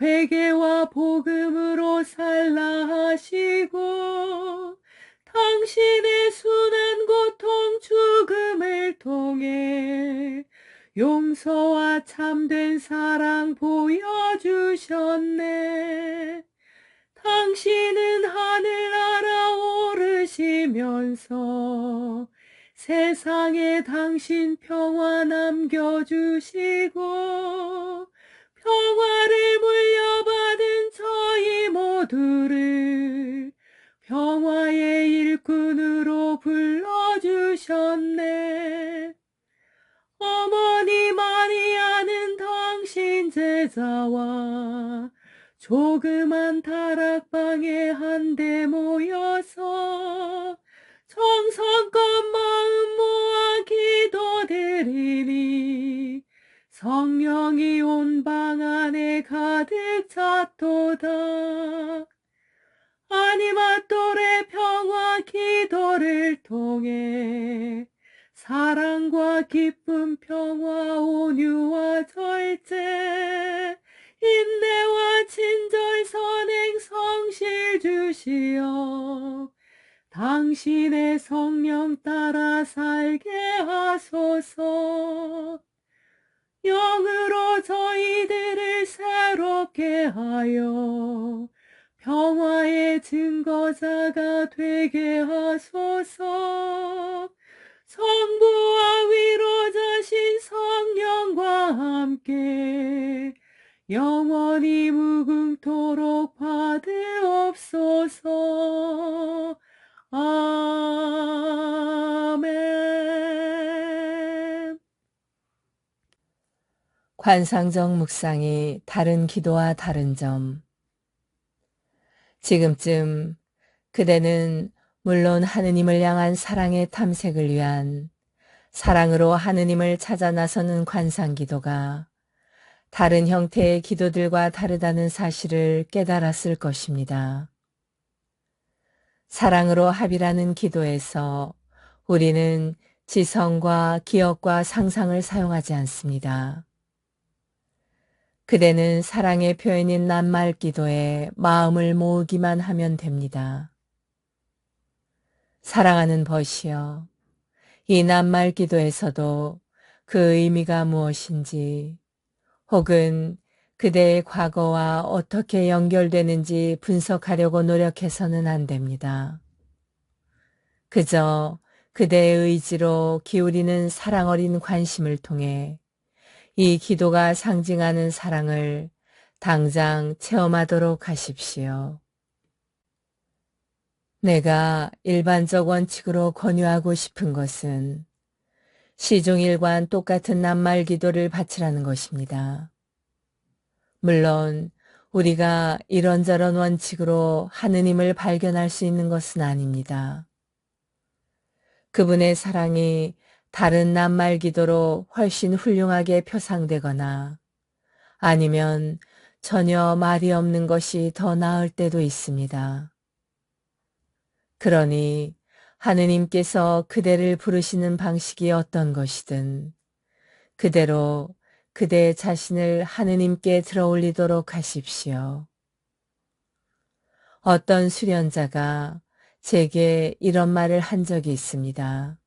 회개와 복음으로 살라 하시고 당신의 순한 고통 죽음을 통해 용서와 참된 사랑 보여주셨네. 당신은 하늘 날아오르시면서 세상에 당신 평화 남겨주시고 평화를 물려받은 저희 모두를 평화의 일꾼으로 불러주셨네. 어머니 마리아는 당신 제자와 조그만 다락방에 한데 모여서 정성껏 마음 모아 기도드리니 성령이 온 방 안에 가득 찼도다. 아니마똘의 평화 기도를 통해 사랑과 기쁨, 평화, 온유와 절제, 인내와 친절, 선행, 성실 주시어 당신의 성령 따라 살게 하소서. 영으로 저희들을 새롭게 하여 평화의 증거자가 되게 하소서. 성부와 위로자신 성령과 함께 영원히 무궁토록 받으옵소서. 아멘. 관상적 묵상이 다른 기도와 다른 점. 지금쯤 그대는 물론 하느님을 향한 사랑의 탐색을 위한 사랑으로 하느님을 찾아 나서는 관상기도가 다른 형태의 기도들과 다르다는 사실을 깨달았을 것입니다. 사랑으로 합이라는 기도에서 우리는 지성과 기억과 상상을 사용하지 않습니다. 그대는 사랑의 표현인 낱말 기도에 마음을 모으기만 하면 됩니다. 사랑하는 벗이여, 이 낱말 기도에서도 그 의미가 무엇인지 혹은 그대의 과거와 어떻게 연결되는지 분석하려고 노력해서는 안 됩니다. 그저 그대의 의지로 기울이는 사랑 어린 관심을 통해 이 기도가 상징하는 사랑을 당장 체험하도록 하십시오. 내가 일반적 원칙으로 권유하고 싶은 것은 시종일관 똑같은 낱말 기도를 바치라는 것입니다. 물론 우리가 이런저런 원칙으로 하느님을 발견할 수 있는 것은 아닙니다. 그분의 사랑이 다른 낱말 기도로 훨씬 훌륭하게 표상되거나 아니면 전혀 말이 없는 것이 더 나을 때도 있습니다. 그러니 하느님께서 그대를 부르시는 방식이 어떤 것이든 그대로 그대 자신을 하느님께 들어올리도록 하십시오. 어떤 수련자가 제게 이런 말을 한 적이 있습니다.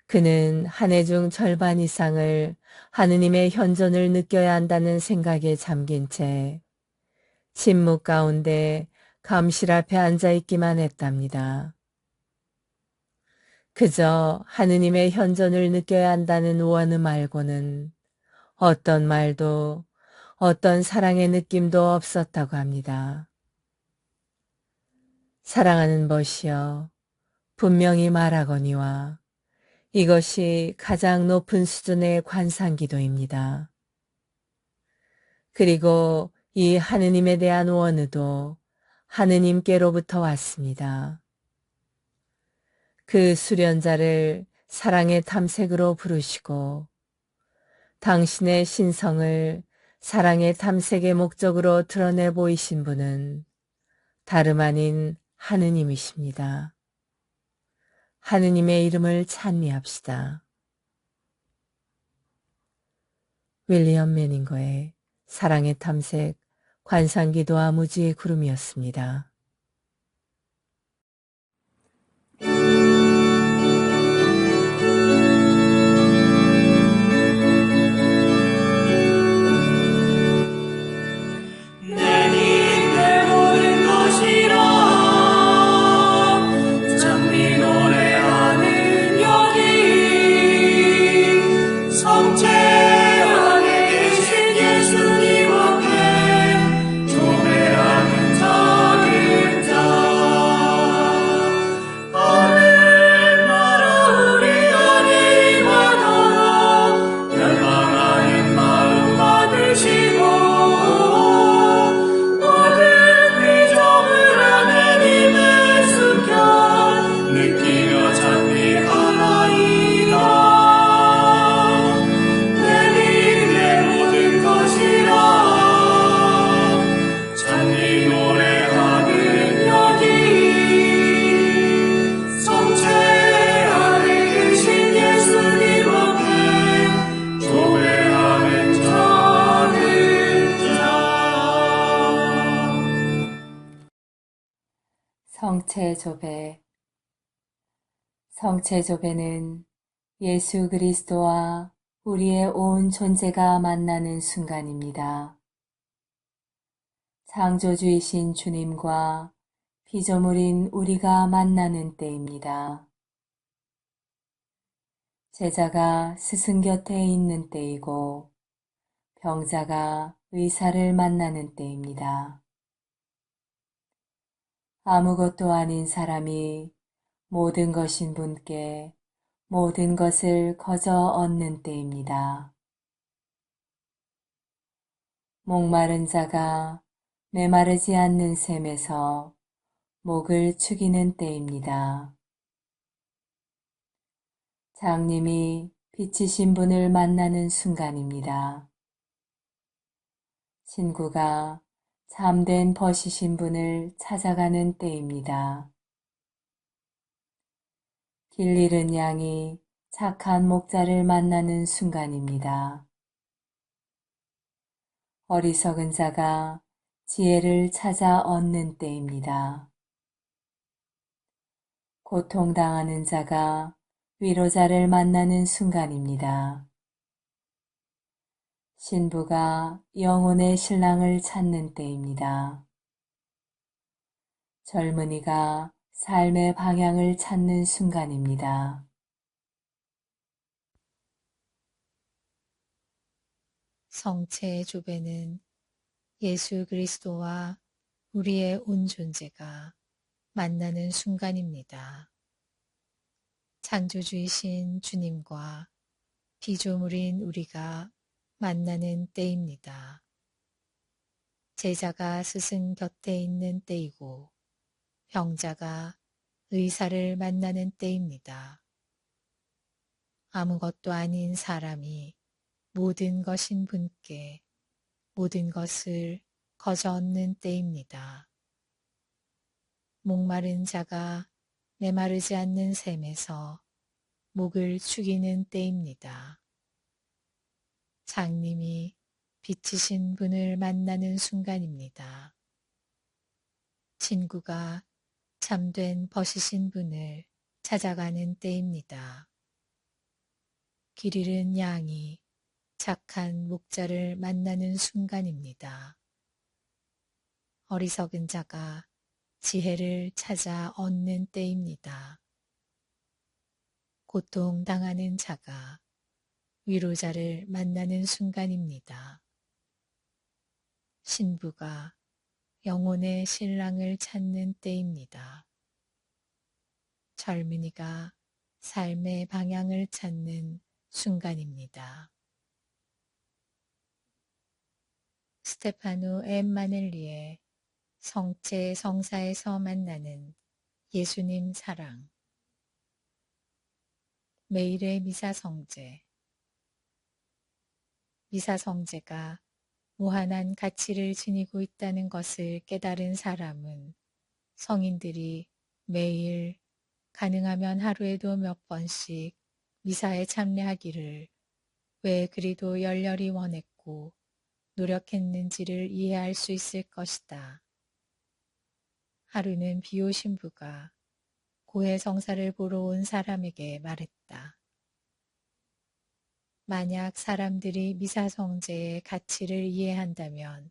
그는 한 해 중 절반 이상을 하느님의 현존을 느껴야 한다는 생각에 잠긴 채 침묵 가운데 감실 앞에 앉아 있기만 했답니다. 그저 하느님의 현존을 느껴야 한다는 원음 말고는 어떤 말도 어떤 사랑의 느낌도 없었다고 합니다. 사랑하는 벗이여, 분명히 말하거니와 이것이 가장 높은 수준의 관상기도입니다. 그리고 이 하느님에 대한 원의도 하느님께로부터 왔습니다. 그 수련자를 사랑의 탐색으로 부르시고 당신의 신성을 사랑의 탐색의 목적으로 드러내 보이신 분은 다름 아닌 하느님이십니다. 하느님의 이름을 찬미합시다. 윌리엄 매닝거의 사랑의 탐색, 관상기도와 무지의 구름이었습니다. 내니 내 모든 것이라 찬미 노래하는 여기 성체 안에 계신 예수님 앞에 조배하는 작은 자 하늘 나라 우리 안에 임하도록 열망하는 마음 받으시고 모든 의정을 하나님의 숨겨 느끼며 찬미하나이다. 내니 내 모든 것이라 찬미 노래하는 여기 성체 안에 계신 예수님 앞에 조배하는 작은 자. 성체조배. 성체조배는 예수 그리스도와 우리의 온 존재가 만나는 순간입니다. 창조주이신 주님과 피조물인 우리가 만나는 때입니다. 제자가 스승 곁에 있는 때이고 병자가 의사를 만나는 때입니다. 아무것도 아닌 사람이 모든 것인 분께 모든 것을 거저 얻는 때입니다. 목마른 자가 메마르지 않는 샘에서 목을 축이는 때입니다. 장님이 빛이신 분을 만나는 순간입니다. 친구가 참된 벗이신 분을 찾아가는 때입니다. 길 잃은 양이 착한 목자를 만나는 순간입니다. 어리석은 자가 지혜를 찾아 얻는 때입니다. 고통당하는 자가 위로자를 만나는 순간입니다. 신부가 영혼의 신랑을 찾는 때입니다. 젊은이가 삶의 방향을 찾는 순간입니다. 성체의 조배는 예수 그리스도와 우리의 온 존재가 만나는 순간입니다. 창조주이신 주님과 피조물인 우리가 만나는 때입니다. 제자가 스승 곁에 있는 때이고 병자가 의사를 만나는 때입니다. 아무것도 아닌 사람이 모든 것인 분께 모든 것을 거저 얻는 때입니다. 목마른 자가 메마르지 않는 샘에서 목을 축이는 때입니다. 장님이 빛이신 분을 만나는 순간입니다. 친구가 참된 벗이신 분을 찾아가는 때입니다. 길 잃은 양이 착한 목자를 만나는 순간입니다. 어리석은 자가 지혜를 찾아 얻는 때입니다. 고통당하는 자가 위로자를 만나는 순간입니다. 신부가 영혼의 신랑을 찾는 때입니다. 젊은이가 삶의 방향을 찾는 순간입니다. 스테파노 엠마넬리의 성체 성사에서 만나는 예수님 사랑. 매일의 미사 성제. 미사 성제가 무한한 가치를 지니고 있다는 것을 깨달은 사람은 성인들이 매일 가능하면 하루에도 몇 번씩 미사에 참여하기를 왜 그리도 열렬히 원했고 노력했는지를 이해할 수 있을 것이다. 하루는 비오 신부가 고해 성사를 보러 온 사람에게 말했다. 만약 사람들이 미사 성제의 가치를 이해한다면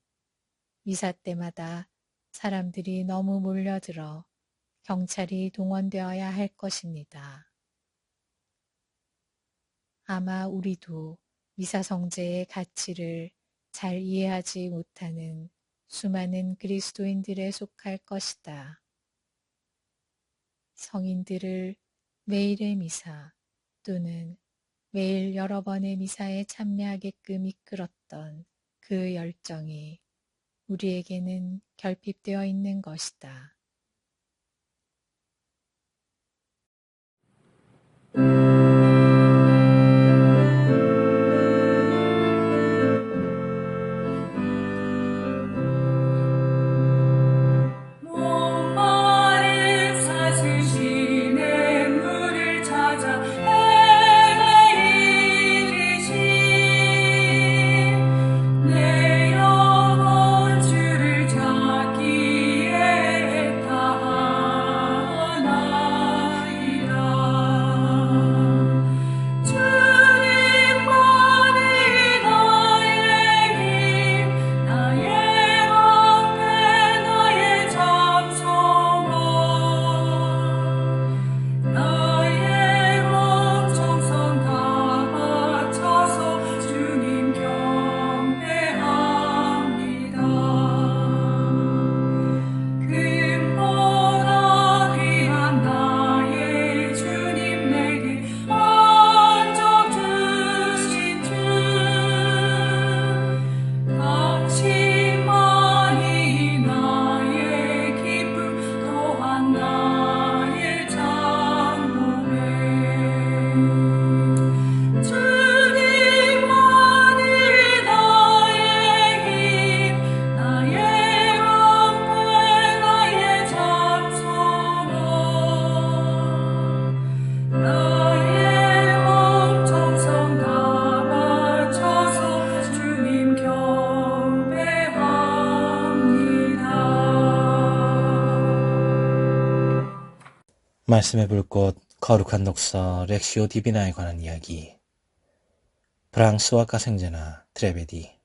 미사 때마다 사람들이 너무 몰려들어 경찰이 동원되어야 할 것입니다. 아마 우리도 미사 성제의 가치를 잘 이해하지 못하는 수많은 그리스도인들에 속할 것이다. 성인들을 매일의 미사 또는 매일 여러 번의 미사에 참여하게끔 이끌었던 그 열정이 우리에게는 결핍되어 있는 것이다. 목마른 사슬시내 물을 찾아 헤매이듯이 내 영혼 주를 찾기에 애타하나이다. 주님만이 나의 힘, 나의 방패, 나의 장성원, 나의 몸 정성 다 바쳐서 주님 경배합니다. 금보다 귀한 나의 주님 내게 만족 주신 주, 당신만이 나의 기쁨 또한 나의 장목에 주님만이 나의 힘, 나의 방패, 나의 장성원, 나의 몸 정성 다 바쳐서 주님 경배합니다. 말씀의 불꽃 거룩한 독서 렉시오 디비나에 관한 이야기. 프랑스와 가생제나 트레베디.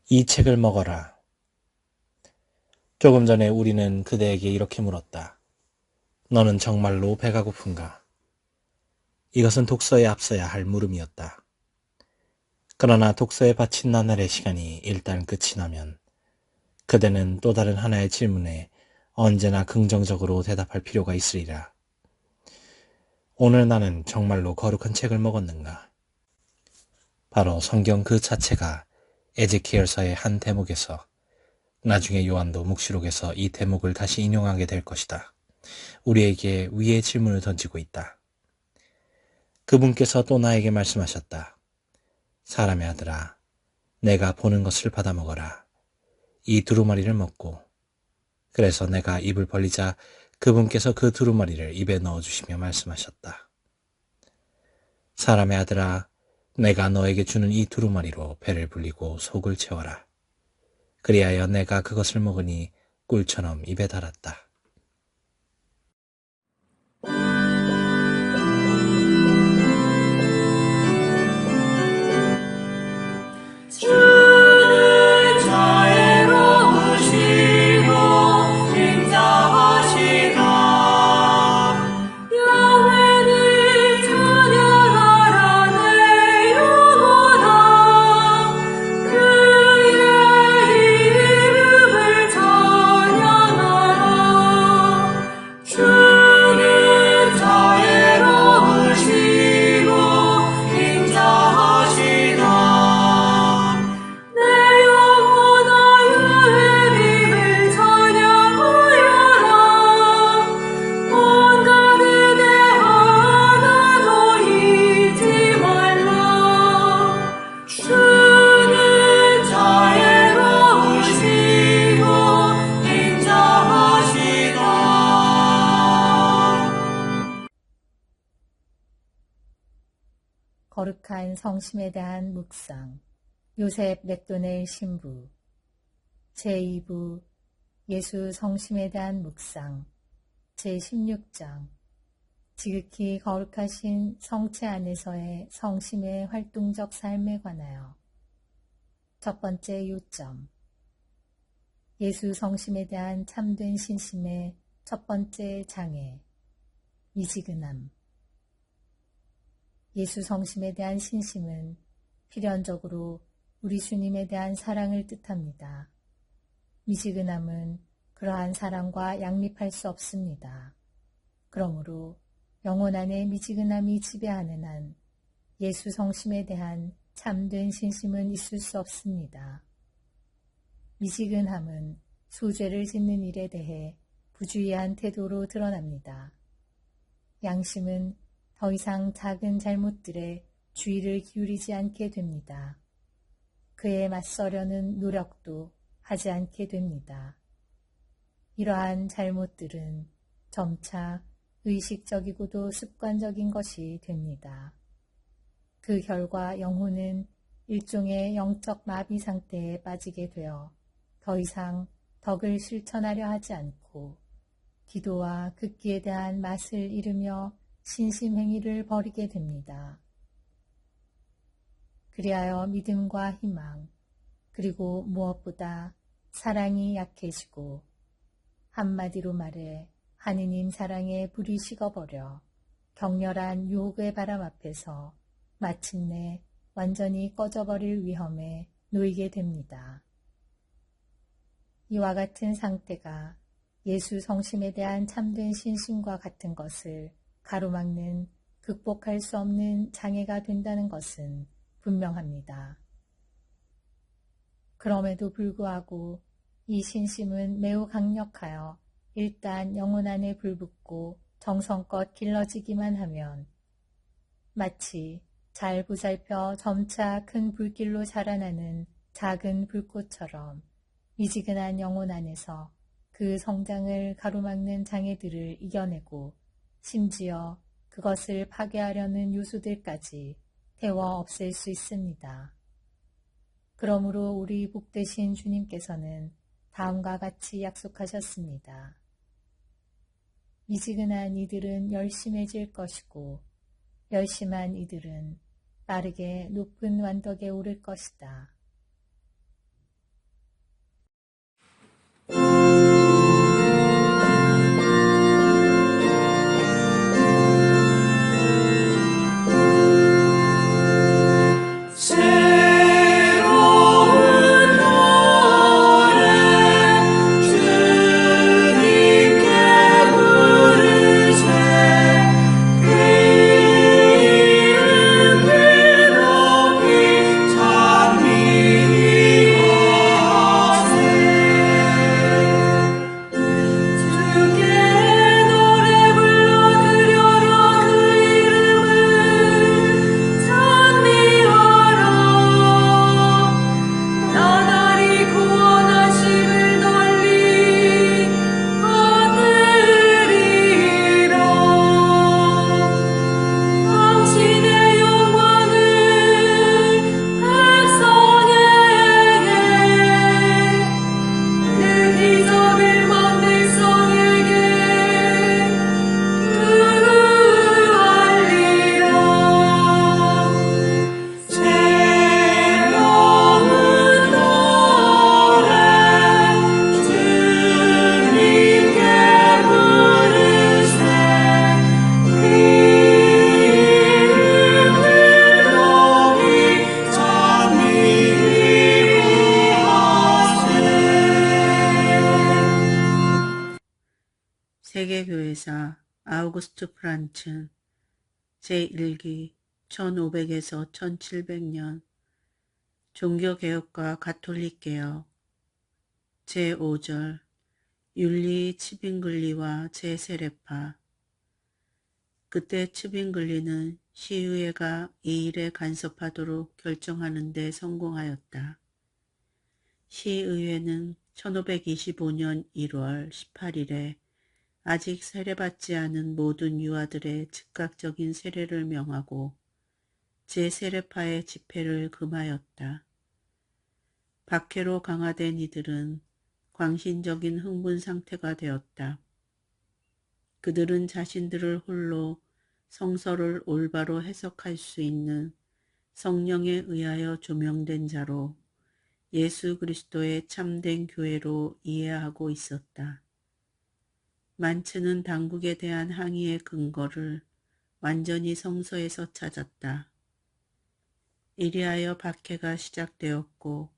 이 책을 먹어라. 조금 전에 우리는 그대에게 이렇게 물었다. 너는 정말로 배가 고픈가? 이것은 독서에 앞서야 할 물음이었다. 그러나 독서에 바친 나날의 시간이 일단 끝이 나면 그대는 또 다른 하나의 질문에 언제나 긍정적으로 대답할 필요가 있으리라. 오늘 나는 정말로 거룩한 책을 먹었는가? 바로 성경 그 자체가 에제키엘서의 한 대목에서, 나중에 요한도 묵시록에서 이 대목을 다시 인용하게 될 것이다. 우리에게 위의 질문을 던지고 있다. 그분께서 또 나에게 말씀하셨다. 사람의 아들아, 내가 보는 것을 받아 먹어라. 이 두루마리를 먹고, 그래서 내가 입을 벌리자 그분께서 그 두루마리를 입에 넣어주시며 말씀하셨다. 사람의 아들아, 내가 너에게 주는 이 두루마리로 배를 불리고 속을 채워라. 그리하여 내가 그것을 먹으니 꿀처럼 입에 달았다. 주는 자애로우시고 인자하시다. 야훼를 찬양하라 내 영혼아. 그의 이름을 찬양하라. 주는 자애로우시고 인자하시다. 내 영혼아 야훼를 찬양하여라. 온갖 은혜 하나도 잊지 말라. 주는 자애로우시고 인자하시다. 거룩한 성심에 대한 묵상. 요셉 맥도넬 신부 제2부 예수 성심에 대한 묵상 제16장 지극히 거룩하신 성체 안에서의 성심의 활동적 삶에 관하여 첫 번째 요점 예수 성심에 대한 참된 신심의 첫 번째 장애 미지근함 예수 성심에 대한 신심은 필연적으로 우리 주님에 대한 사랑을 뜻합니다. 미지근함은 그러한 사랑과 양립할 수 없습니다. 그러므로 영혼 안에 미지근함이 지배하는 한 예수 성심에 대한 참된 신심은 있을 수 없습니다. 미지근함은 소죄를 짓는 일에 대해 부주의한 태도로 드러납니다. 양심은 더 이상 작은 잘못들에 주의를 기울이지 않게 됩니다. 그에 맞서려는 노력도 하지 않게 됩니다. 이러한 잘못들은 점차 의식적이고도 습관적인 것이 됩니다. 그 결과 영혼은 일종의 영적 마비 상태에 빠지게 되어 더 이상 덕을 실천하려 하지 않고 기도와 극기에 대한 맛을 잃으며 신심행위를 벌이게 됩니다. 그리하여 믿음과 희망, 그리고 무엇보다 사랑이 약해지고 한마디로 말해 하느님 사랑에 불이 식어버려 격렬한 유혹의 바람 앞에서 마침내 완전히 꺼져버릴 위험에 놓이게 됩니다. 이와 같은 상태가 예수 성심에 대한 참된 신심과 같은 것을 가로막는 극복할 수 없는 장애가 된다는 것은 분명합니다. 그럼에도 불구하고 이 신심은 매우 강력하여 일단 영혼 안에 불붙고 정성껏 길러지기만 하면 마치 잘 보살펴 점차 큰 불길로 자라나는 작은 불꽃처럼 미지근한 영혼 안에서 그 성장을 가로막는 장애들을 이겨내고 심지어 그것을 파괴하려는 요소들까지 태워 없앨 수 있습니다. 그러므로 우리 복되신 주님께서는 다음과 같이 약속하셨습니다. 미지근한 이들은 열심해질 것이고 열심한 이들은 빠르게 높은 완덕에 오를 것이다. 새로운 노래 주님께 부르세 그 이름 높이 찬미하세 주께 노래 불러드려라 그 이름을 찬미하라 나날이 구원하심을 널리 받으리라 당신의 영광을 백성에게 그 기적을 만 백성에게 그루알리라 새로운 노래 주님께 부르세 그 이름 높이 찬미하세 세계교회사 아우구스트 프란츠 제1기 1500에서 1700년 종교개혁과 가톨릭개혁 제5절 윤리 츠빙글리와 제세례파 그때 츠빙글리는 시의회가 이 일에 간섭하도록 결정하는 데 성공하였다. 시의회는 1525년 1월 18일에 아직 세례받지 않은 모든 유아들의 즉각적인 세례를 명하고 제세례파의 집회를 금하였다. 박해로 강화된 이들은 광신적인 흥분 상태가 되었다. 그들은 자신들을 홀로 성서를 올바로 해석할 수 있는 성령에 의하여 조명된 자로 예수 그리스도의 참된 교회로 이해하고 있었다. 만츠는 당국에 대한 항의의 근거를 완전히 성서에서 찾았다. 이리하여 박해가 시작되었고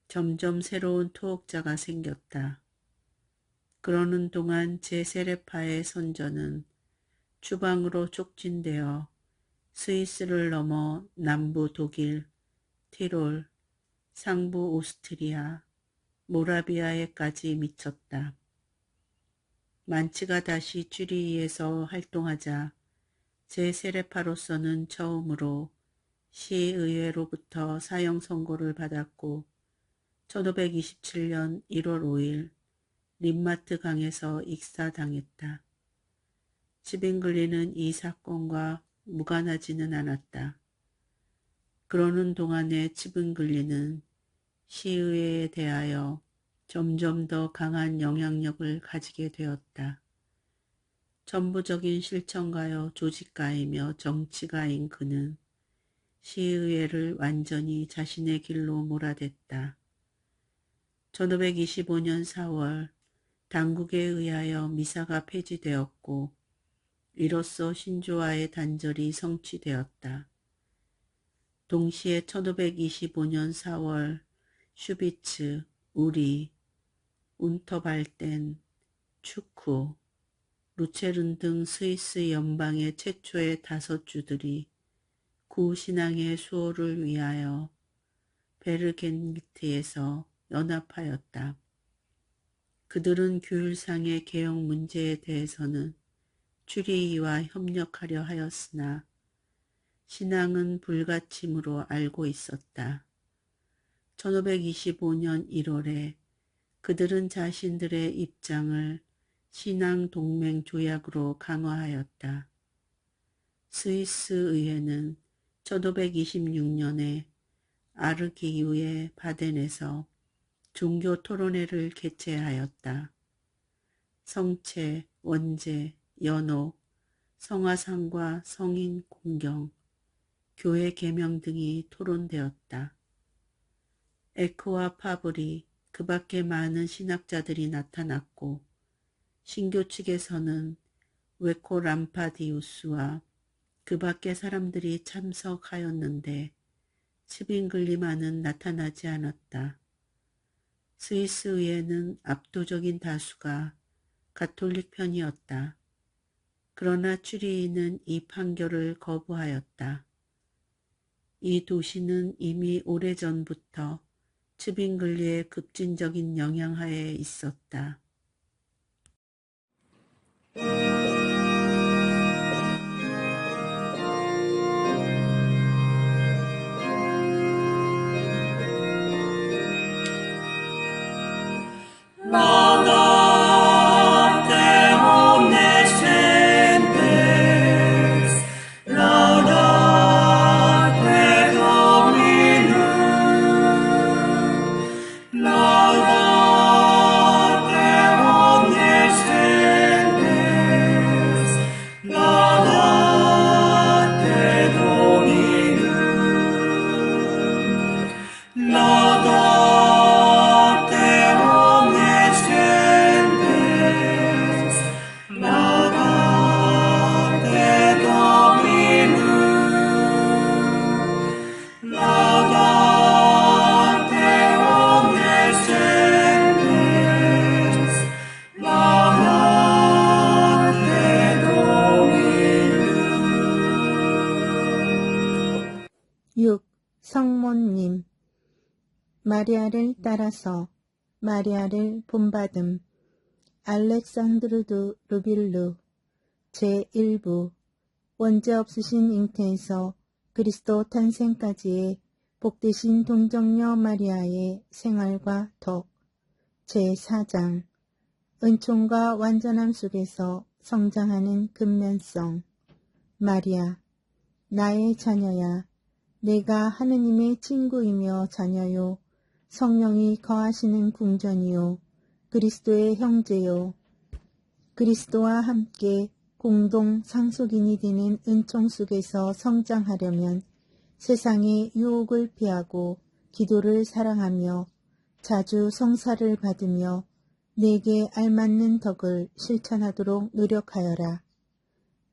점점 새로운 투옥자가 생겼다. 그러는 동안 제세례파의 선전은 추방으로 촉진되어 스위스를 넘어 남부 독일, 티롤, 상부 오스트리아, 모라비아에까지 미쳤다. 만츠가 다시 쥐리히에서 활동하자 제세례파로서는 처음으로 시의회로부터 사형 선고를 받았고 1527년 1월 5일 림마트 강에서 익사당했다. 치빙글리는 이 사건과 무관하지는 않았다. 그러는 동안에 치빙글리는 시의회에 대하여 점점 더 강한 영향력을 가지게 되었다. 전부적인 실천가요 조직가이며 정치가인 그는 시의회를 완전히 자신의 길로 몰아댔다. 1525년 4월 당국에 의하여 미사가 폐지되었고 이로써 신조와의 단절이 성취되었다. 동시에 1525년 4월 슈비츠, 우리, 운터발덴, 추쿠, 루체른 등 스위스 연방의 최초의 5주들이 구신앙의 수호를 위하여 베르겐리트에서 연합하였다. 그들은 규율상의 개혁 문제에 대해서는 쥐리히와 협력하려 하였으나 신앙은 불가침으로 알고 있었다. 1525년 1월에 그들은 자신들의 입장을 신앙동맹 조약으로 강화하였다. 스위스 의회는 1526년에 아르기유의 바덴에서 종교 토론회를 개최하였다. 성체, 원죄, 연옥, 성화상과 성인 공경, 교회 계명 등이 토론되었다. 에크와 파블이 그 밖에 많은 신학자들이 나타났고 신교 측에서는 웨코 람파디우스와 그 밖의 사람들이 참석하였는데 치빙글리만은 나타나지 않았다. 스위스 의회는 압도적인 다수가 가톨릭 편이었다. 그러나 쥐리히는 이 판결을 거부하였다. 이 도시는 이미 오래전부터 치빙글리의 급진적인 영향하에 있었다. Laudate omnes gentes, laudate Dominum, laudate omnes gentes, laudate Dominum, laudate omnes gentes, laudate Dominum, laudate omnes gentes, laudate Dominum. 6. 성모님 마리아를 따라서 마리아를 본받음 알렉산드르 루빌루 제1부 원죄 없으신 잉태에서 그리스도 탄생까지의 복되신 동정녀 마리아의 생활과 덕 제4장 은총과 완전함 속에서 성장하는 근면성 마리아 나의 자녀야 내가 하느님의 친구이며 자녀요 성령이 거하시는 궁전이요 그리스도의 형제요 그리스도와 함께 공동 상속인이 되는 은총 속에서 성장하려면 세상의 유혹을 피하고 기도를 사랑하며 자주 성사를 받으며 내게 알맞는 덕을 실천하도록 노력하여라.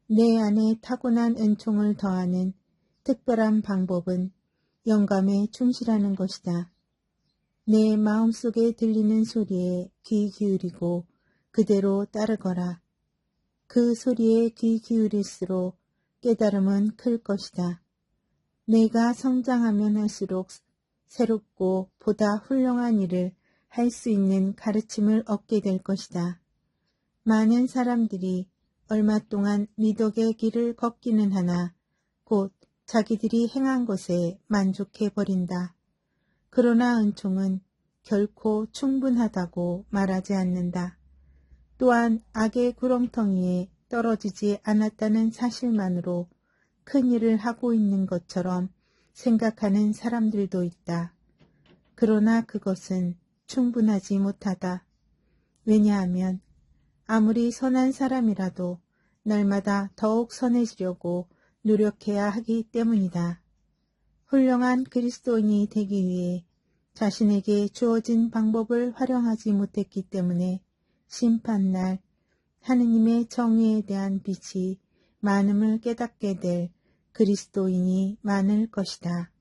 내 안에 타고난 은총을 더하는 특별한 방법은 영감에 충실하는 것이다. 내 마음속에 들리는 소리에 귀 기울이고 그대로 따르거라. 그 소리에 귀 기울일수록 깨달음은 클 것이다. 내가 성장하면 할수록 새롭고 보다 훌륭한 일을 할 수 있는 가르침을 얻게 될 것이다. 많은 사람들이 얼마 동안 미덕의 길을 걷기는 하나 곧 자기들이 행한 것에 만족해 버린다. 그러나 은총은 결코 충분하다고 말하지 않는다. 또한 악의 구렁텅이에 떨어지지 않았다는 사실만으로 큰 일을 하고 있는 것처럼 생각하는 사람들도 있다. 그러나 그것은 충분하지 못하다. 왜냐하면 아무리 선한 사람이라도 날마다 더욱 선해지려고 노력해야 하기 때문이다. 훌륭한 그리스도인이 되기 위해 자신에게 주어진 방법을 활용하지 못했기 때문에 심판날 하느님의 정의에 대한 빛이 많음을 깨닫게 될 그리스도인이 많을 것이다.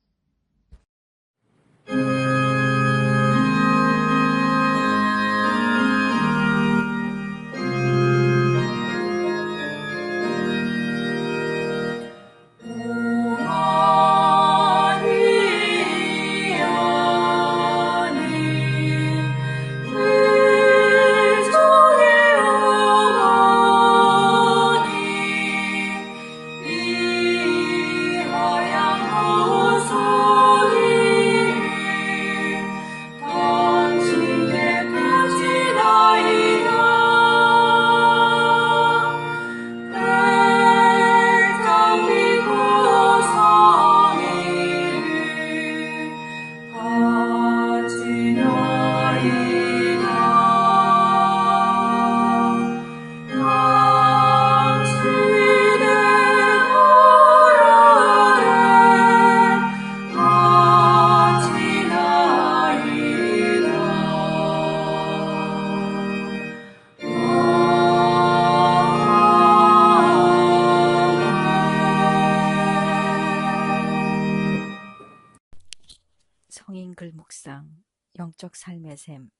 성인 글 묵상, 영적 삶의 샘,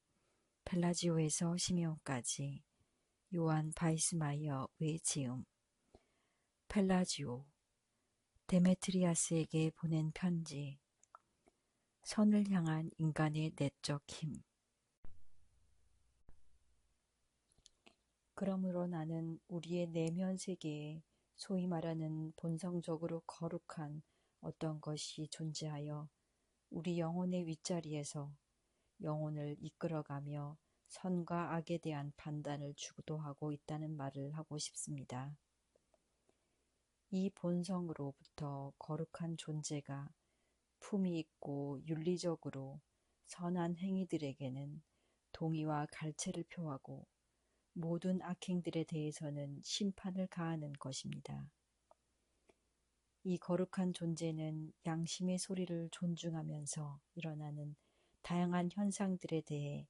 펠라지오에서 시메온까지, 요한 바이스마이어의 지음. 펠라지오, 데메트리아스에게 보낸 편지. 선을 향한 인간의 내적 힘. 그러므로 나는 우리의 내면 세계에 소위 말하는 본성적으로 거룩한 어떤 것이 존재하여 우리 영혼의 윗자리에서 영혼을 이끌어가며 선과 악에 대한 판단을 주도하고 있다는 말을 하고 싶습니다. 이 본성으로부터 거룩한 존재가 품위 있고 윤리적으로 선한 행위들에게는 동의와 갈채를 표하고 모든 악행들에 대해서는 심판을 가하는 것입니다. 이 거룩한 존재는 양심의 소리를 존중하면서 일어나는 다양한 현상들에 대해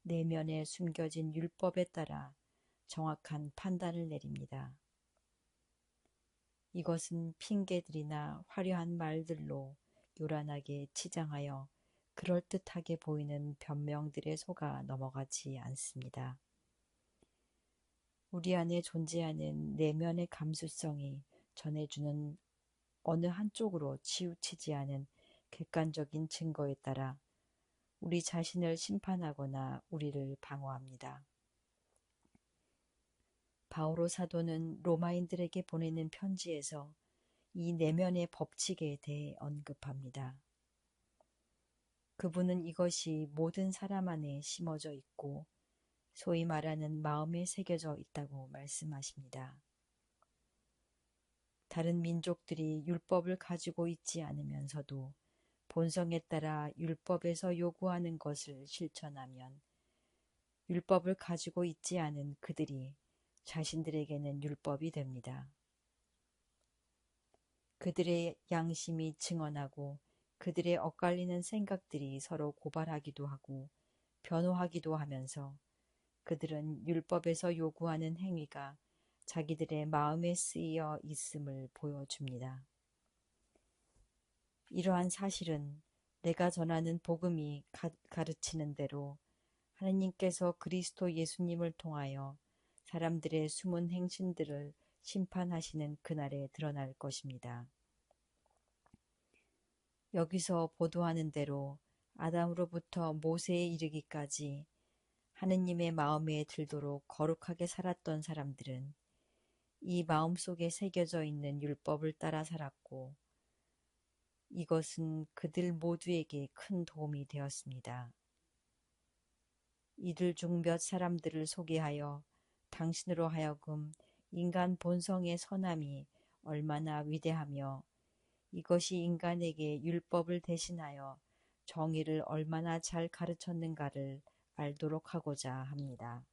내면에 숨겨진 율법에 따라 정확한 판단을 내립니다. 이것은 핑계들이나 화려한 말들로 요란하게 치장하여 그럴듯하게 보이는 변명들에 속아 넘어가지 않습니다. 우리 안에 존재하는 내면의 감수성이 전해주는 어느 한쪽으로 치우치지 않은 객관적인 증거에 따라 우리 자신을 심판하거나 우리를 방어합니다. 바오로 사도는 로마인들에게 보내는 편지에서 이 내면의 법칙에 대해 언급합니다. 그분은 이것이 모든 사람 안에 심어져 있고 소위 말하는 마음에 새겨져 있다고 말씀하십니다. 다른 민족들이 율법을 가지고 있지 않으면서도 본성에 따라 율법에서 요구하는 것을 실천하면 율법을 가지고 있지 않은 그들이 자신들에게는 율법이 됩니다. 그들의 양심이 증언하고 그들의 엇갈리는 생각들이 서로 고발하기도 하고 변호하기도 하면서 그들은 율법에서 요구하는 행위가 자기들의 마음에 쓰여 있음을 보여줍니다. 이러한 사실은 내가 전하는 복음이 가르치는 대로 하느님께서 그리스도 예수님을 통하여 사람들의 숨은 행실들을 심판하시는 그날에 드러날 것입니다. 여기서 보도하는 대로 아담으로부터 모세에 이르기까지 하느님의 마음에 들도록 거룩하게 살았던 사람들은 이 마음속에 새겨져 있는 율법을 따라 살았고 이것은 그들 모두에게 큰 도움이 되었습니다. 이들 중 몇 사람들을 소개하여 당신으로 하여금 인간 본성의 선함이 얼마나 위대하며 이것이 인간에게 율법을 대신하여 정의를 얼마나 잘 가르쳤는가를 알도록 하고자 합니다.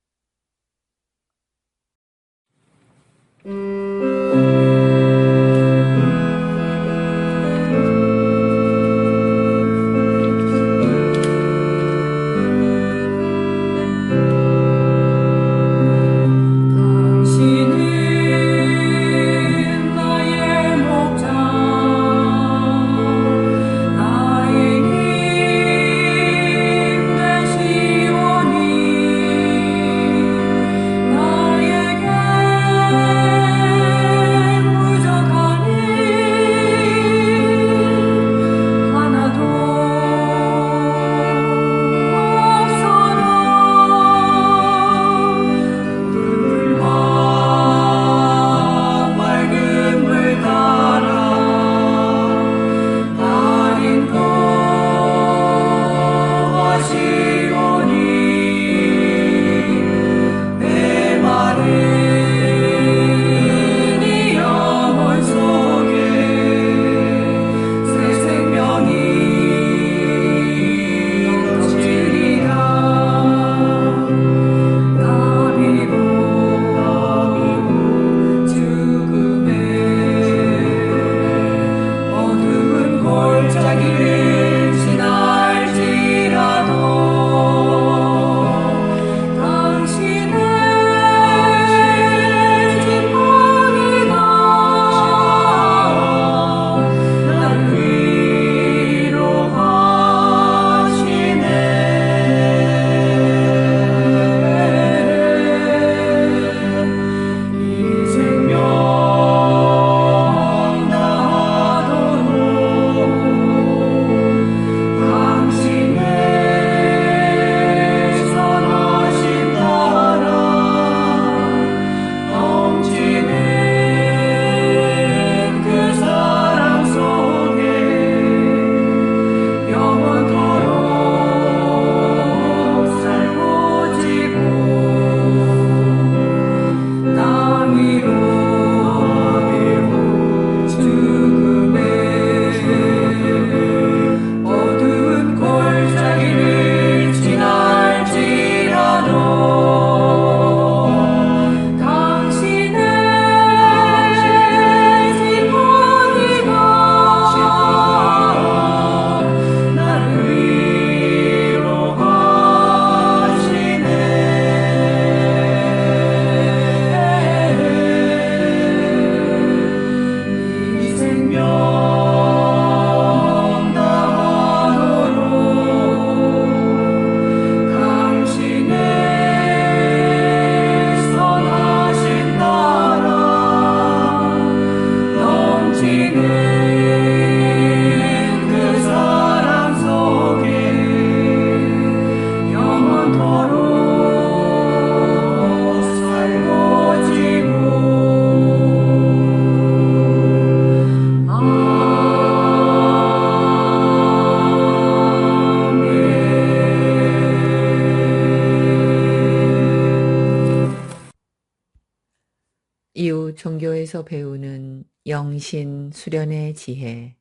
종교에서 배우는 영신 수련의 지혜.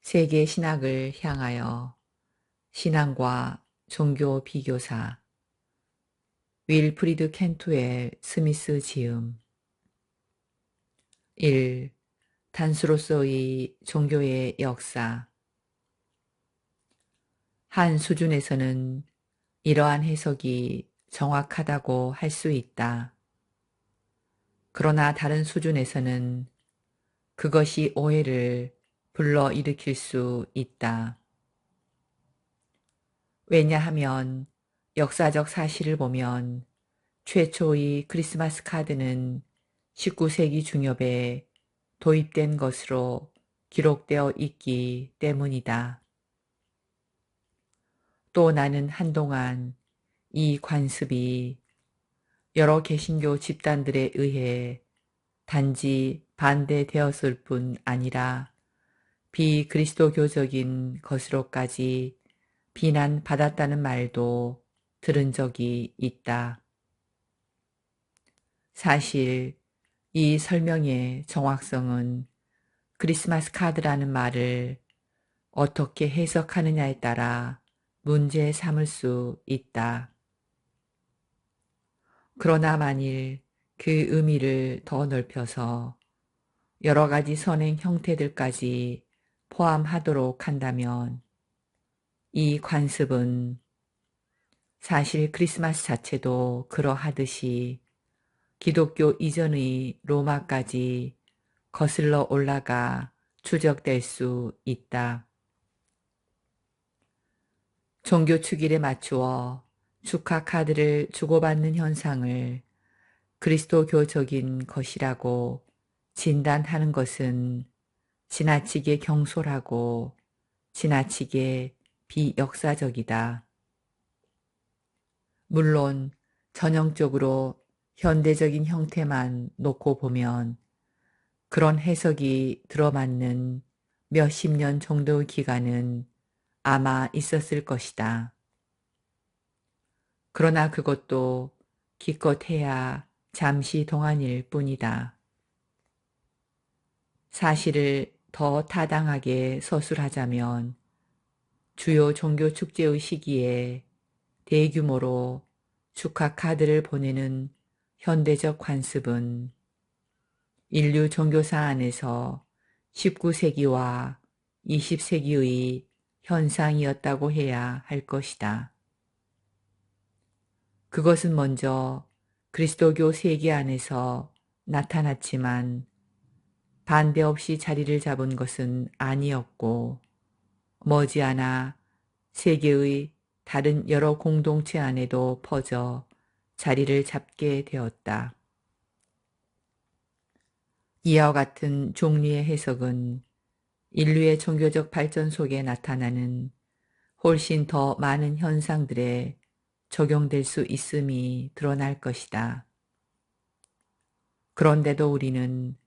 세계 신학을 향하여 신앙과 종교 비교사 윌프리드 켄투엘 스미스 지음 1. 단수로서의 종교의 역사 한 수준에서는 이러한 해석이 정확하다고 할 수 있다. 그러나 다른 수준에서는 그것이 오해를 불러일으킬 수 있다. 왜냐하면 역사적 사실을 보면 최초의 크리스마스 카드는 19세기 중엽에 도입된 것으로 기록되어 있기 때문이다. 또 나는 한동안 이 관습이 여러 개신교 집단들에 의해 단지 반대되었을 뿐 아니라 비그리스도교적인 것으로까지 비난받았다는 말도 들은 적이 있다. 사실 이 설명의 정확성은 크리스마스 카드라는 말을 어떻게 해석하느냐에 따라 문제 삼을 수 있다. 그러나 만일 그 의미를 더 넓혀서 여러 가지 선행 형태들까지 포함하도록 한다면 이 관습은 사실 크리스마스 자체도 그러하듯이 기독교 이전의 로마까지 거슬러 올라가 추적될 수 있다. 종교 축일에 맞추어 축하 카드를 주고받는 현상을 그리스도교적인 것이라고 진단하는 것은 지나치게 경솔하고 지나치게 비역사적이다. 물론 전형적으로 현대적인 형태만 놓고 보면 그런 해석이 들어맞는 몇십 년 정도의 기간은 아마 있었을 것이다. 그러나 그것도 기껏해야 잠시 동안일 뿐이다. 사실을 더 타당하게 서술하자면 주요 종교 축제의 시기에 대규모로 축하 카드를 보내는 현대적 관습은 인류 종교사 안에서 19세기와 20세기의 현상이었다고 해야 할 것이다. 그것은 먼저 그리스도교 세계 안에서 나타났지만 반대 없이 자리를 잡은 것은 아니었고 머지않아 세계의 다른 여러 공동체 안에도 퍼져 자리를 잡게 되었다. 이와 같은 종류의 해석은 인류의 종교적 발전 속에 나타나는 훨씬 더 많은 현상들에 적용될 수 있음이 드러날 것이다. 그런데도 우리는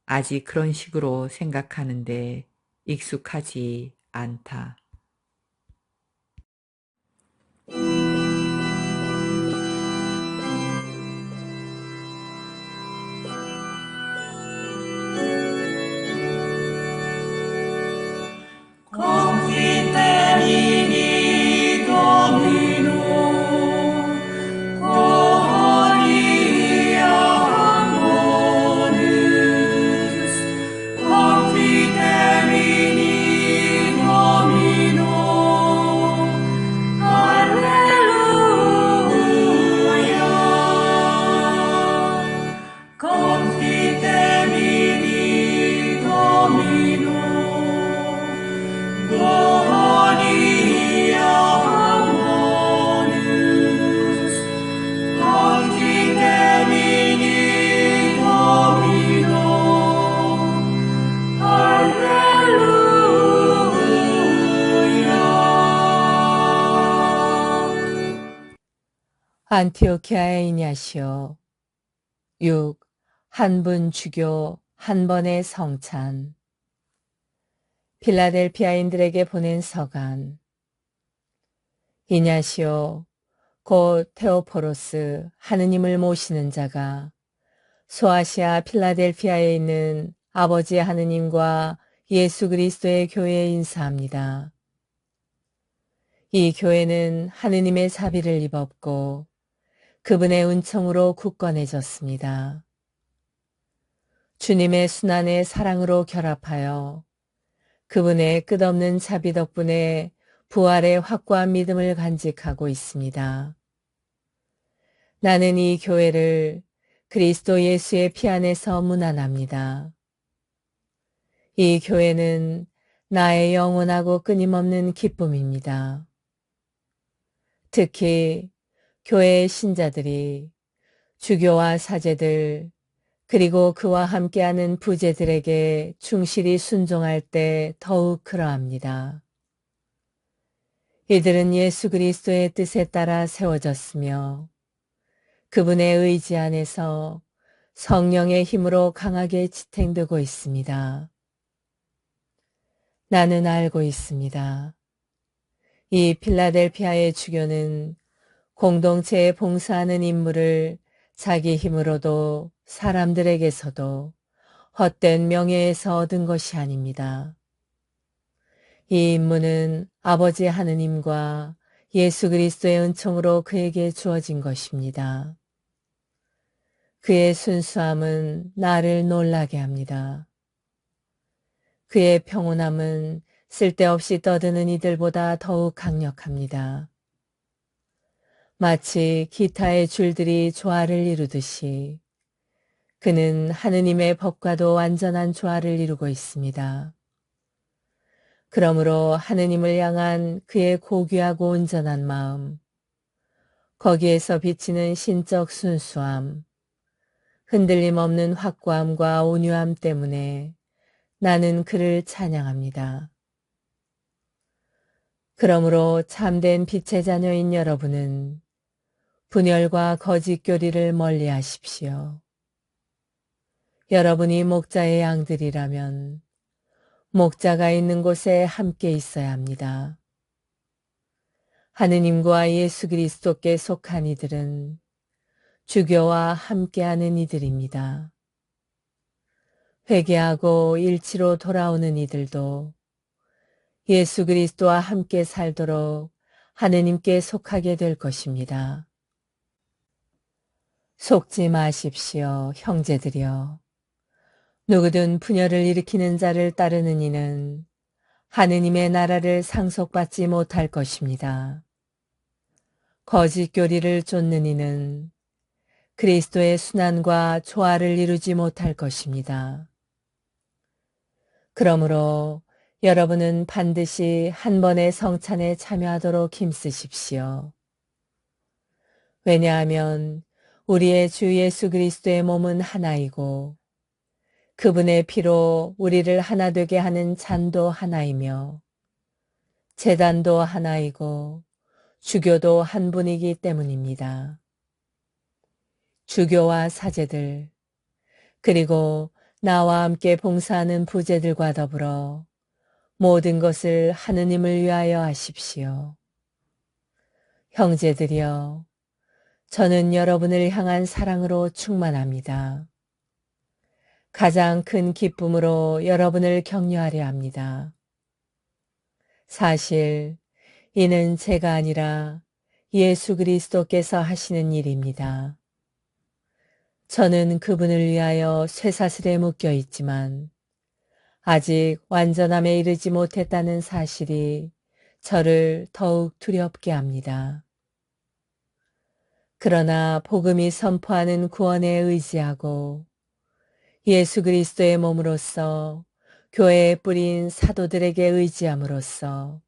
아직 그런 식으로 생각하는데 익숙하지 않다. Confiterini Domino, Gloria Amoris. Confiterini Domino, Alleluia. Confiterini Domino, Gloria Amoris, Confiterini Domino, Alleluia. 안티오키아의 이냐시오 6. 한 분 주교 한 번의 성찬 필라델피아인들에게 보낸 서간 이냐시오 곧 테오포로스 하느님을 모시는 자가 소아시아 필라델피아에 있는 아버지 하느님과 예수 그리스도의 교회에 인사합니다. 이 교회는 하느님의 자비를 입었고 그분의 은총으로 굳건해졌습니다. 주님의 순환의 사랑으로 결합하여 그분의 끝없는 자비 덕분에 부활의 확고한 믿음을 간직하고 있습니다. 나는 이 교회를 그리스도 예수의 피 안에서 문안합니다. 이 교회는 나의 영원하고 끊임없는 기쁨입니다. 특히 교회의 신자들이 주교와 사제들 그리고 그와 함께하는 부제들에게 충실히 순종할 때 더욱 그러합니다. 이들은 예수 그리스도의 뜻에 따라 세워졌으며 그분의 의지 안에서 성령의 힘으로 강하게 지탱되고 있습니다. 나는 알고 있습니다. 이 필라델피아의 주교는 공동체에 봉사하는 임무를 자기 힘으로도 사람들에게서도 헛된 명예에서 얻은 것이 아닙니다. 이 임무는 아버지 하느님과 예수 그리스도의 은총으로 그에게 주어진 것입니다. 그의 순수함은 나를 놀라게 합니다. 그의 평온함은 쓸데없이 떠드는 이들보다 더욱 강력합니다. 마치 기타의 줄들이 조화를 이루듯이 그는 하느님의 법과도 완전한 조화를 이루고 있습니다. 그러므로 하느님을 향한 그의 고귀하고 온전한 마음, 거기에서 비치는 신적 순수함, 흔들림 없는 확고함과 온유함 때문에 나는 그를 찬양합니다. 그러므로 참된 빛의 자녀인 여러분은 분열과 거짓 교리를 멀리 하십시오. 여러분이 목자의 양들이라면 목자가 있는 곳에 함께 있어야 합니다. 하느님과 예수 그리스도께 속한 이들은 주교와 함께하는 이들입니다. 회개하고 일치로 돌아오는 이들도 예수 그리스도와 함께 살도록 하느님께 속하게 될 것입니다. 속지 마십시오, 형제들이여. 누구든 분열을 일으키는 자를 따르는 이는 하느님의 나라를 상속받지 못할 것입니다. 거짓 교리를 쫓는 이는 그리스도의 순환과 조화를 이루지 못할 것입니다. 그러므로 여러분은 반드시 한 번의 성찬에 참여하도록 힘쓰십시오. 왜냐하면 우리의 주 예수 그리스도의 몸은 하나이고 그분의 피로 우리를 하나 되게 하는 잔도 하나이며 제단도 하나이고 주교도 한 분이기 때문입니다. 주교와 사제들 그리고 나와 함께 봉사하는 부제들과 더불어 모든 것을 하느님을 위하여 하십시오. 형제들이여, 저는 여러분을 향한 사랑으로 충만합니다. 가장 큰 기쁨으로 여러분을 격려하려 합니다. 사실 이는 제가 아니라 예수 그리스도께서 하시는 일입니다. 저는 그분을 위하여 쇠사슬에 묶여 있지만 아직 완전함에 이르지 못했다는 사실이 저를 더욱 두렵게 합니다. 그러나 복음이 선포하는 구원에 의지하고 예수 그리스도의 몸으로서 교회에 뿌린 사도들에게 의지함으로써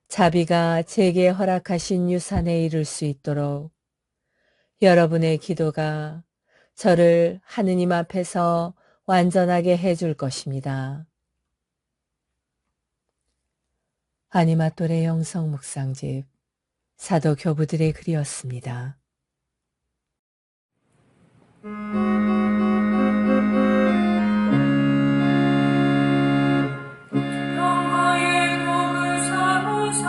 자비가 제게 허락하신 유산에 이를 수 있도록 여러분의 기도가 저를 하느님 앞에서 완전하게 해줄 것입니다. 아니마토레 영성 묵상집 사도 교부들의 글이었습니다. 평화의 복을 사고사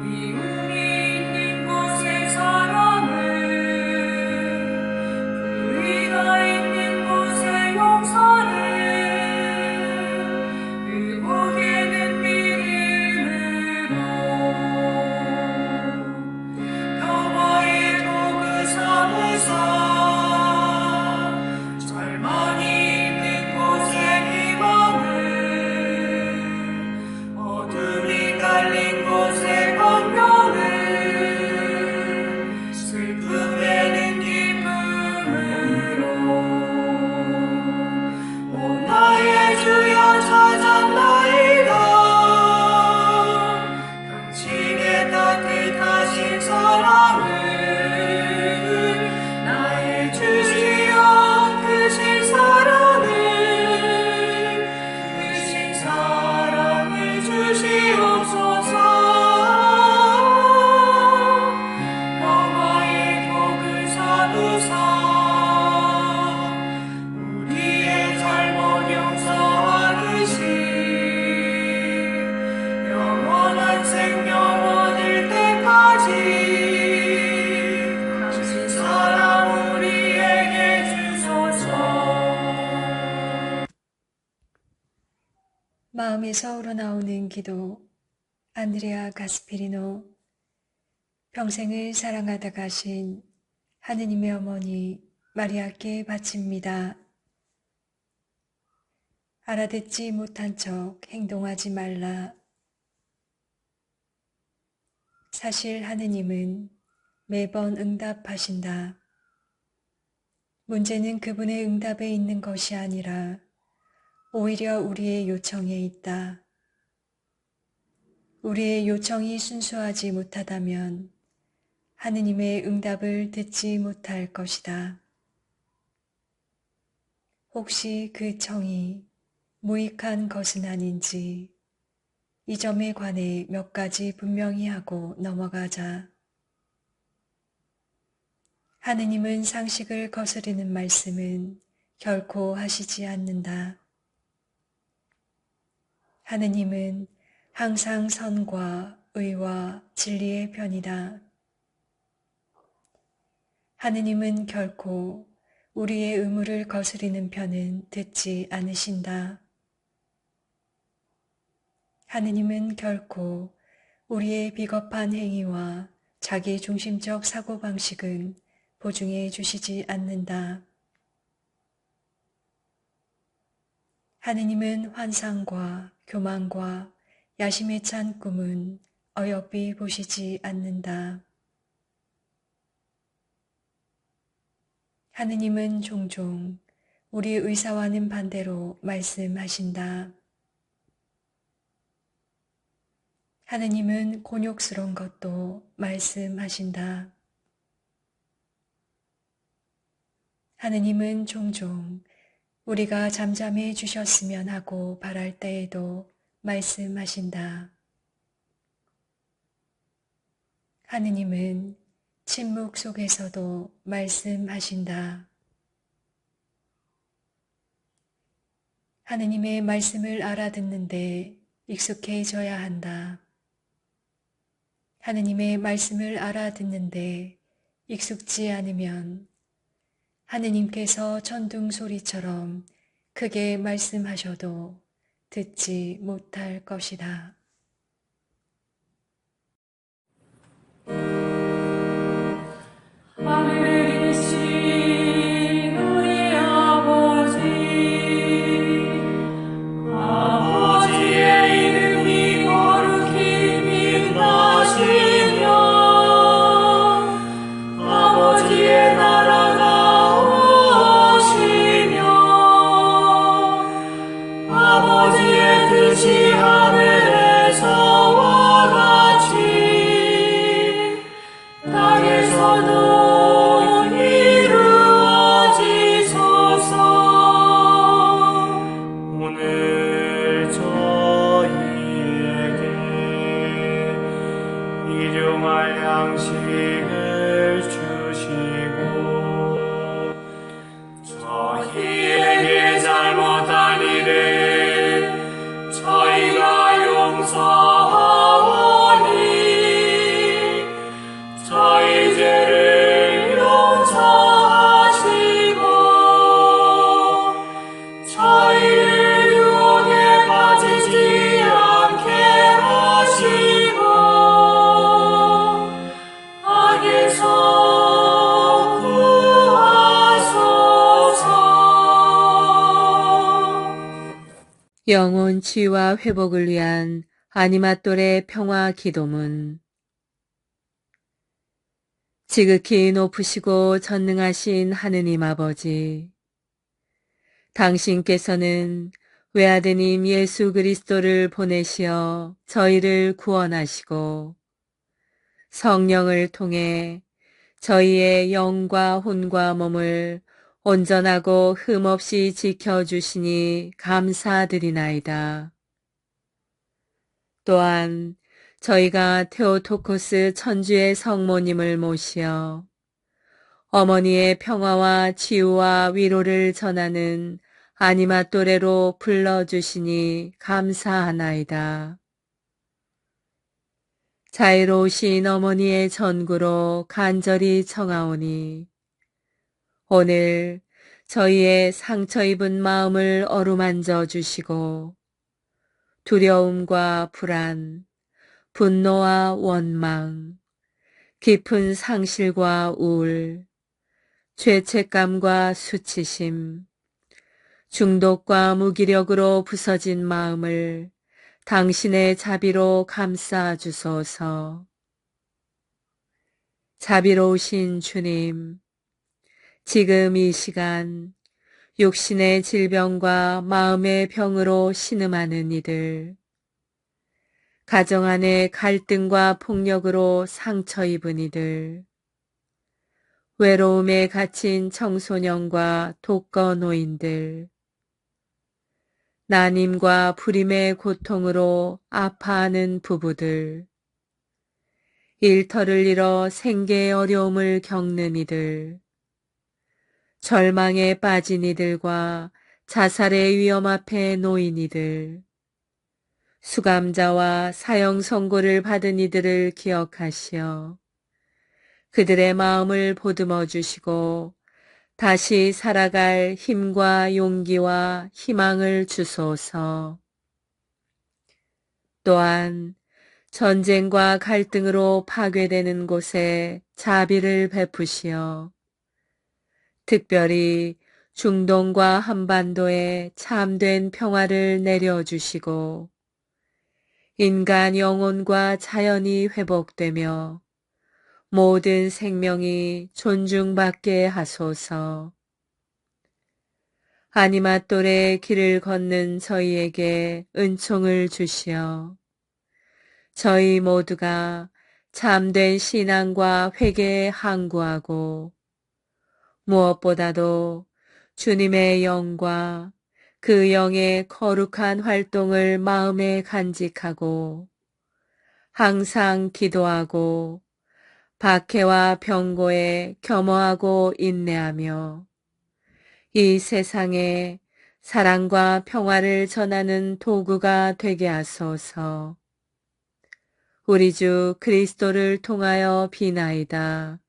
미움이 있는 곳의 사랑을 불의가 있는 곳의 용서를 마음에서 우러나오는 기도. 안드레아 가스페리노. 평생을 사랑하다 가신 하느님의 어머니 마리아께 바칩니다. 알아듣지 못한 척 행동하지 말라. 사실 하느님은 매번 응답하신다. 문제는 그분의 응답에 있는 것이 아니라 오히려 우리의 요청에 있다. 우리의 요청이 순수하지 못하다면 하느님의 응답을 듣지 못할 것이다. 혹시 그 청이 무익한 것은 아닌지 이 점에 관해 몇 가지 분명히 하고 넘어가자. 하느님은 상식을 거스르는 말씀은 결코 하시지 않는다. 하느님은 항상 선과 의와 진리의 편이다. 하느님은 결코 우리의 의무를 거스리는 편은 듣지 않으신다. 하느님은 결코 우리의 비겁한 행위와 자기 중심적 사고방식은 보증해 주시지 않는다. 하느님은 환상과 교만과 야심에 찬 꿈은 어여삐 보시지 않는다. 하느님은 종종 우리 의사와는 반대로 말씀하신다. 하느님은 곤욕스러운 것도 말씀하신다. 하느님은 종종 우리가 잠잠해 주셨으면 하고 바랄 때에도 말씀하신다. 하느님은 침묵 속에서도 말씀하신다. 하느님의 말씀을 알아듣는데 익숙해져야 한다. 하느님의 말씀을 알아듣는데 익숙지 않으면 하느님께서 천둥 소리처럼 크게 말씀하셔도 듣지 못할 것이다. 하늘에 계신 우리 아버지, 아버지의 이름이 거룩히 빛나시며 아버지의 나라가 오시며 아버지의 뜻이 하늘에서와 같이 땅에서도 오늘 저희에게 일용할 양식을 주시고 저희에게 잘못한 일을 저희가 용서하오니 저희 죄를 용서하시고 저희를 유혹에 빠지지 않게 하시고 악에서 구하소서. 영혼 치유와 회복을 위한 아니마똘의 평화 기도문. 지극히 높으시고 전능하신 하느님 아버지, 당신께서는 외아드님 예수 그리스도를 보내시어 저희를 구원하시고 성령을 통해 저희의 영과 혼과 몸을 온전하고 흠없이 지켜주시니 감사드리나이다. 또한 저희가 테오토코스 천주의 성모님을 모시어 어머니의 평화와 치유와 위로를 전하는 아니마토레로 불러주시니 감사하나이다. 자애로우신 어머니의 전구로 간절히 청하오니 오늘 저희의 상처 입은 마음을 어루만져 주시고 두려움과 불안, 분노와 원망, 깊은 상실과 우울, 죄책감과 수치심, 중독과 무기력으로 부서진 마음을 당신의 자비로 감싸 주소서. 자비로우신 주님, 지금 이 시간 육신의 질병과 마음의 병으로 신음하는 이들, 가정 안의 갈등과 폭력으로 상처 입은 이들, 외로움에 갇힌 청소년과 독거 노인들, 난임과 불임의 고통으로 아파하는 부부들, 일터를 잃어 생계의 어려움을 겪는 이들, 절망에 빠진 이들과 자살의 위험 앞에 놓인 이들, 수감자와 사형 선고를 받은 이들을 기억하시어 그들의 마음을 보듬어 주시고 다시 살아갈 힘과 용기와 희망을 주소서. 또한 전쟁과 갈등으로 파괴되는 곳에 자비를 베푸시어 특별히 중동과 한반도에 참된 평화를 내려주시고 인간 영혼과 자연이 회복되며 모든 생명이 존중받게 하소서. 아니마똘의 길을 걷는 저희에게 은총을 주시어 저희 모두가 참된 신앙과 회개에 항구하고 무엇보다도 주님의 영과 그 영의 거룩한 활동을 마음에 간직하고 항상 기도하고 박해와 병고에 겸허하고 인내하며 이 세상에 사랑과 평화를 전하는 도구가 되게 하소서. 우리 주 그리스도를 통하여 비나이다.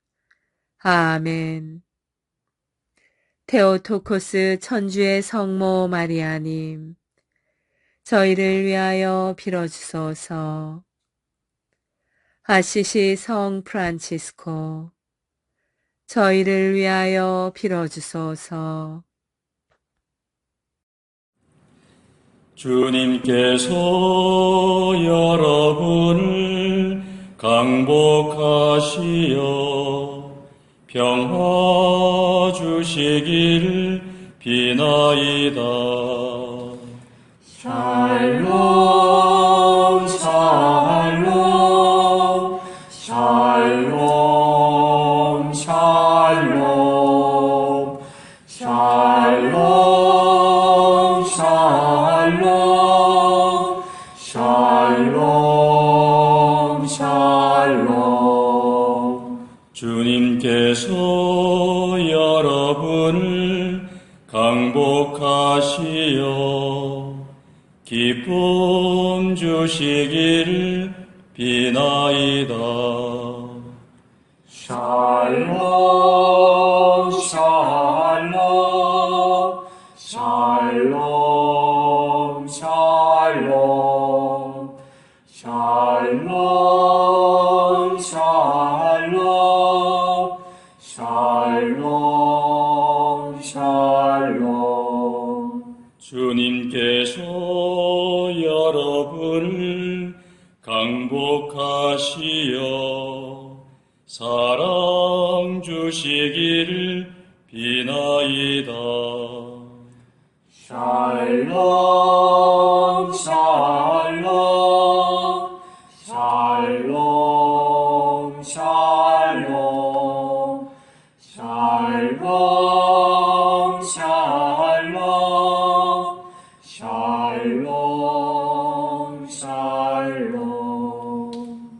아멘. 테오토코스 천주의 성모 마리아님, 저희를 위하여 빌어주소서. 아시시 성 프란치스코, 저희를 위하여 빌어주소서. 주님께서 여러분을 강복하시어 평화 주시길 비나이다. 샬롬 샬롬 샬롬 샬롬 샬롬 샬롬 샬롬 샬롬. 주님께서 여러분을 강복하시어 기쁨 주시길 비나이다. 샬롬 샬롬 샬롬 샬롬 샬롬 샬롬 샬롬 샬롬. 주님께서 여러분을 강복하시어 사랑 주시길 비나이다. 샬롬 샬롬 샬롬 샬롬 샬롬 샬롬 샬롬 샬롬.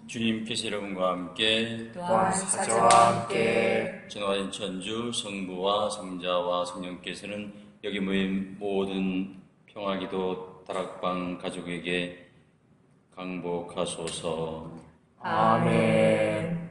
주님께서 여러분과 함께 또한 사자와 함께 전화된 천주 성부와 성자와 성령께서는 여기 모인 모든 평화기도 다락방 가족에게 강복하소서. 아멘.